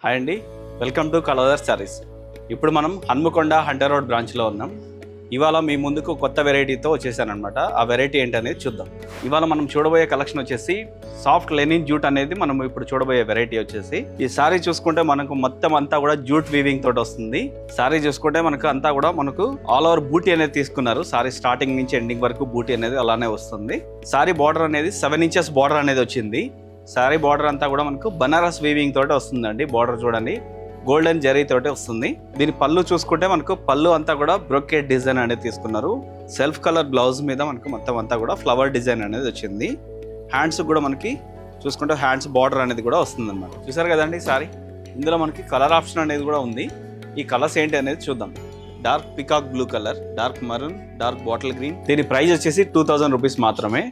Hi అండి, welcome to colour saris. ఇప్పుడు మనం హన్మకొండ హంటర్ రోడ్ బ్రాంచ్లో ఉన్నాం. ఇవాళ మీ ముందుకు కొత్త వెరైటీతో వచ్చేసానమాట. ఆ వెరైటీ ఏంటనేది చూద్దాం. ఇవాళ మనం చూడబోయే కలెక్షన్ వచ్చేసి సాఫ్ట్ లెనిన్ జూట్ అనేది మనం ఇప్పుడు చూడబోయే వెరైటీ వచ్చేసి. ఈ సారీ చూసుకుంటే మనకు మొత్తం అంతా కూడా జూట్ వీవింగ్ తోటి వస్తుంది. సారీ చూసుకుంటే మనకు అంతా కూడా మనకు ఆల్ ఓవర్ బూటీ అనేది తీసుకున్నారు. సారీ స్టార్టింగ్ నుంచి ఎండింగ్ వరకు బూటీ అనేది అలానే వస్తుంది. సారీ బార్డర్ అనేది 7 ఇంచెస్ బార్డర్ అనేది వచ్చింది. సారీ బార్డర్ అంతా కూడా మనకు బనారస్ వీవింగ్ తోటి వస్తుందండి. బార్డర్ చూడండి, గోల్డెన్ జరీ తోటి వస్తుంది. దీని పళ్ళు చూసుకుంటే మనకు పళ్ళు అంతా కూడా బ్రొకెట్ డిజైన్ అనేది తీసుకున్నారు. సెల్ఫ్ కలర్ బ్లౌజ్ మీద మనకు మొత్తం అంతా కూడా ఫ్లవర్ డిజైన్ అనేది వచ్చింది. హ్యాండ్స్ కూడా మనకి చూసుకుంటే హ్యాండ్స్ బార్డర్ అనేది కూడా వస్తుంది అనమాట. చూసారు కదండి సారీ. ఇందులో మనకి కలర్ ఆప్షన్ అనేది కూడా ఉంది. ఈ కలర్స్ ఏంటి అనేది చూద్దాం. Dark peacock blue colour, dark maroon, dark bottle green. దీని ప్రైస్ వచ్చేసి 2000 రూపీస్ మాత్రమే.